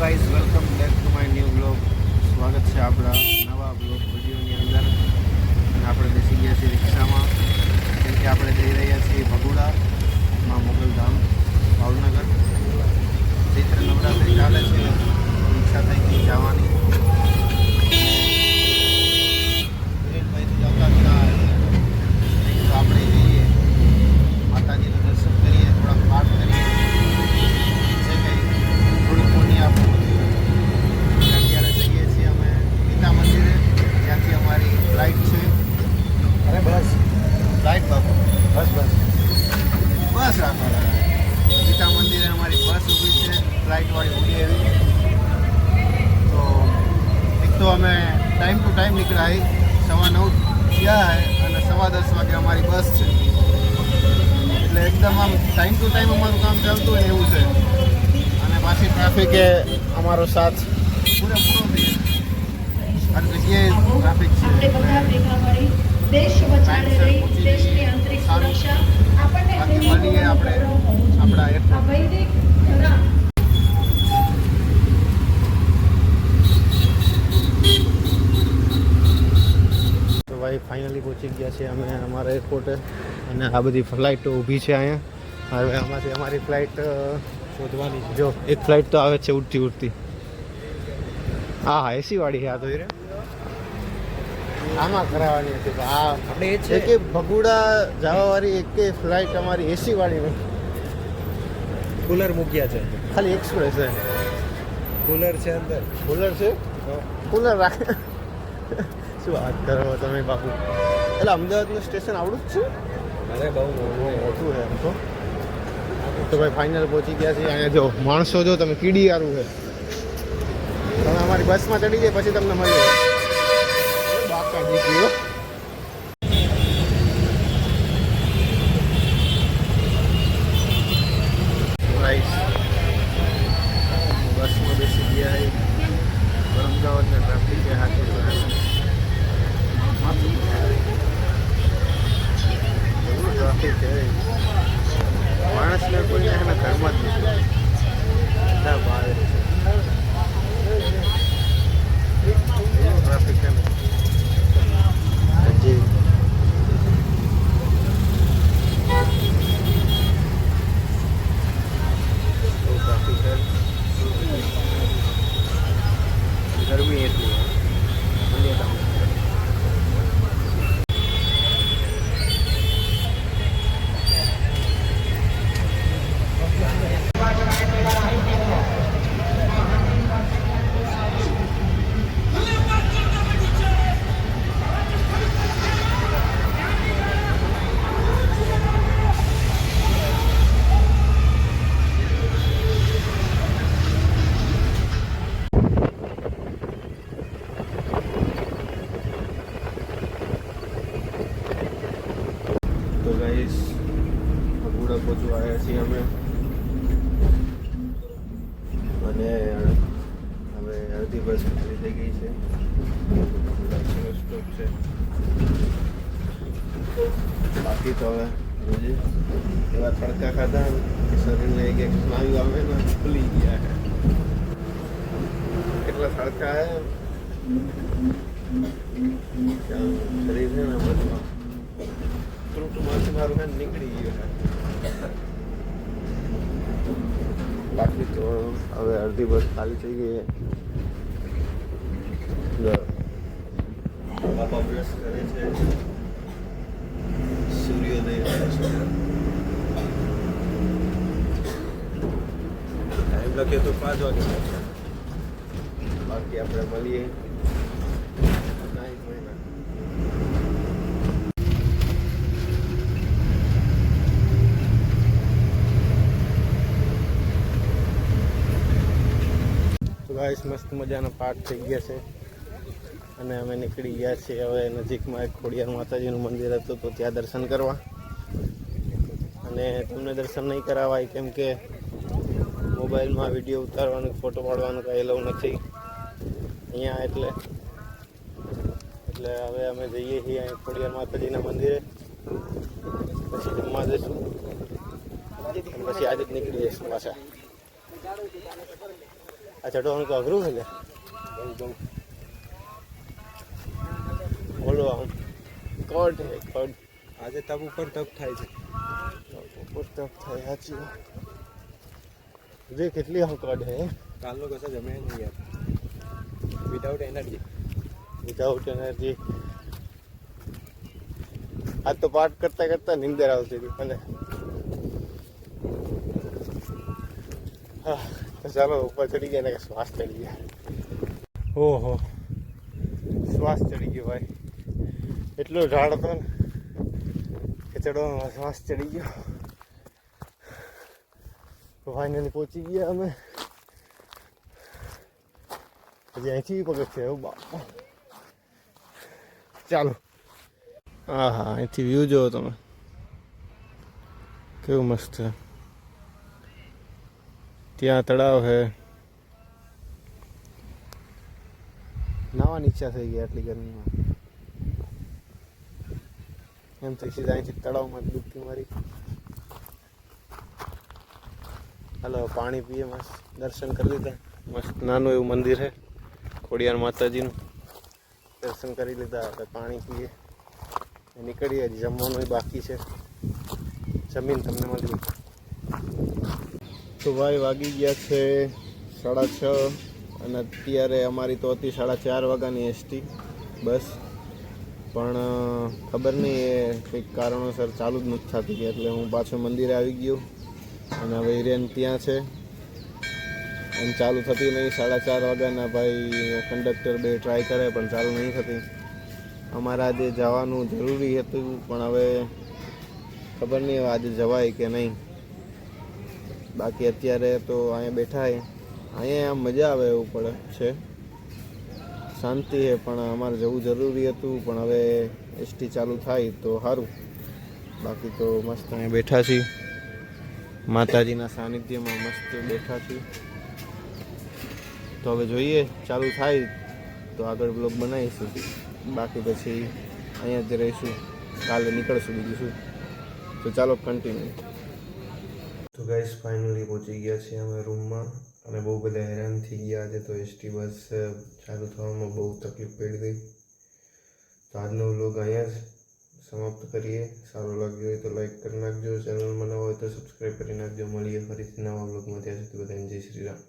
Guys welcome back to my new blog. સ્વાગત છે આપણા નવા બ્લોગ વિડીયોની અંદર. અને આપણે બેસી ગયા છીએ રિક્ષામાં, કેમ કે આપણે જઈ રહ્યા છીએ ભગુડા માં મોગલધામ ભાવનગર. ચૈત્ર નવરાત્રિ ચાલે છે, ઈચ્છા થઈ ગઈ જવાની. દિલીપભાઈથી આવતા હતા તો આપણે જઈએ, માતાજીનું દર્શન કરીએ, થોડાક પાઠ કરીએ, થોડું પુણ્ય આપવું. અત્યારે જઈએ છીએ અમે ગીતા મંદિરે, જ્યાંથી અમારી ફ્લાઇટ છે. અરે બસ ફ્લાઇટ બાપુ, બસ રાખવા. ગીતા મંદિરે અમારી બસ ઊભી છે, ફ્લાઇટવાળી ઊભી એવી. તો એક તો અમે ટાઈમ ટુ ટાઈમ નીકળાય, 9:15 થયા અને 10:15 વાગે અમારી બસ છે. એટલે એકદમ આમ ટાઈમ ટુ ટાઈમ અમારું કામ ચાલતું હોય એવું છે. પાછી ટ્રાફિકે અમારો સાથ પૂરેપૂરો થઈ અને જગ્યાએ ટ્રાફિક છે. બાકી મળીએ આપણે આપણા એરપોર્ટ. તો ભાઈ ફાઇનલી પહોંચી ગયા છીએ અમે અમારા એરપોર્ટે. અને આ બધી ફ્લાઇટો ઊભી છે અહીંયા. હવે આમાંથી અમારી ફ્લાઇટ શોધવાની છે. જો એક ફ્લાઇટ તો આવે છે ઉડતી. હા એસી વાળી છે. આ તો આમાં કરાવવાની હતી. હા આપણે એ છે કે ભગુડા જવાવાળી એક ફ્લાઇટ અમારી એસી વાળી નથી. કુલર મૂક્યા છે, ખાલી એક્સપ્રેસ છે. કુલર છે અંદર, કુલર રાખે. શું વાત કરો તમે બાપુ? એટલે અમદાવાદનું સ્ટેશન આવડું જ છે? અરે બહુ મોટું છે એમ તો ભાઈ ફાઇનલ પહોંચી ગયા છીએ. અહીંયા જો માણસો જો તમે કીડી આરું છે. તમે અમારી બસમાં ચડી જાય પછી તમને મળે બાકા દીકરીઓ. બસમાં બેસી ગયા. અમદાવાદના ટ્રાફિક છે હાથે ટ્રાફિક છે. માણસને કોઈને એના ઘરમાં જ નથી બહાર ટ્રાફિક છે ને હજી. બહુ ટ્રાફિક છે, ગરમી એટલી મળીએ તમને. તો ગાઈસ ભગુડા પહોંચવા આવ્યા છીએ અમે. અને હવે અડધી બસ પૂરી થઈ ગઈ છે. સ્ટોપ છે બાકી તો હવે રોજે એવા તડકા ખાધા શરીરને એક સ્નાયુ આવે ને ખુલી ગયા છે. કેટલા તડકા હે શરીર છે ને બધું ત્રુટમાંથી મારું ને નીકળી ગયું છે. બાકી તો હવે અડધી બસ ખાલી થઈ ગઈ. બાપા બ્રશ કરે છે, સૂર્યોદય ટાઈમ લખ્યો તો 5 વાગે. બાકી આપણે મળીએ ગાઈસ. મસ્ત મજાના પાઠ થઈ ગયા છે અને અમે નીકળી ગયા છીએ. હવે નજીકમાં એક ખોડિયાર માતાજીનું મંદિર હતું તો ત્યાં દર્શન કરવા. અને તમને દર્શન નહીં કરાવાય કેમ કે મોબાઈલમાં વિડીયો ઉતારવાનું ફોટો પાડવાનું કાંઈ એલાઉ નથી અહીંયા. એટલે હવે અમે જઈએ છીએ અહીં ખોડિયાર માતાજીના મંદિરે. પછી જમવા જઈશું પછી આજે જ નીકળી જઈશું પાછા. આ ચઢવાનું તો અઘરું છે ને બહુ બોલો આમ કડ હે કડ આજે તપ ઉપર તપ થાય છે. તપ થાય સાચી જે કેટલી આમ કડ હે કાલનો કશા જમે નહીં યાર વિધાઉટ એનર્જી આજ તો પાઠ કરતા કરતા નીંદર આવતી હતી મને. હા તો ચાલો ઉપર ચડી ગયા ને શ્વાસ ચડી ગયા. ઓહો શ્વાસ ચડી ગયો ભાઈ. એટલો ઝાડ હતો ને કે ચડવામાં શ્વાસ ચડી ગયો. ફાઇનલી પહોંચી ગયા અમે. હજી અહીંથી પગથિયાં છે એવું બાપા. ચાલો હા હા અહીંથી વ્યૂ જુઓ તમે કેવું મસ્ત છે. ત્યાં તળાવ છે. નાવાની ઈચ્છા થઈ ગઈ આટલી ગરમીમાં. એમ થઈ સીધા અહીંથી તળાવમાં ડૂબકી મારી. હાલો પાણી પીએ મસ્ત. દર્શન કરી લીધા. મસ્ત નાનું એવું મંદિર છે ખોડિયાર માતાજીનું. દર્શન કરી લીધા. આપણે પાણી પીએ નીકળીએ. હજી જમવાનું બાકી છે. જમીન તમને મળી. તો ભાઈ વાગી ગયા છે 6:30 અને અત્યારે અમારી તો હતી 4:30 વાગ્યાની એસટી બસ. પણ ખબર નહીં એ કંઈક કારણોસર ચાલુ જ નથી થતી એટલે હું પાછો મંદિરે આવી ગયો. અને હવે હિરેન ત્યાં છે એમ ચાલુ થતી નહીં. 4:30 વાગ્યાના ભાઈ કંડક્ટર બે ટ્રાય કરે પણ ચાલુ નહીં થતી. અમારે આજે જવાનું જરૂરી હતું પણ હવે ખબર નહીં હવે આજે જવાય કે નહીં. બાકી અત્યારે તો અહીંયા બેઠા હે. અહીંયા આમ મજા આવે એવું પડે છે. શાંતિ છે પણ અમારે જવું જરૂરી હતું પણ હવે એસટી ચાલુ થાય તો સારું. બાકી તો મસ્ત અહીંયા બેઠા છીએ માતાજીના સાનિધ્યમાં મસ્ત બેઠા છીએ. તો હવે જોઈએ ચાલુ થાય તો આગળ બ્લોગ બનાવીશું. બાકી પછી અહીંયા જ રહીશું. કાલે નીકળશું બીજું શું. તો ચાલો કન્ટિન્યુ. તો ગાઈસ ફાઇનલી પહોંચી ગયા છીએ અમે રૂમમાં અને બહુ બધા હેરાન થઈ ગયા આજે. તો એસટી બસ ચાલુ થવામાં બહુ તકલીફ પડી ગઈ. તો આજનો વ્લોગ અહીંયા જ સમાપ્ત કરીએ. સારો લાગ્યો હોય તો લાઈક કરી નાખજો. ચેનલમાં નવા હોય તો સબસ્ક્રાઈબ કરી નાખજો. મળીએ ફરીથી નવા વ્લોગમાં. ત્યાં સુધી બધાને જય શ્રી રામ.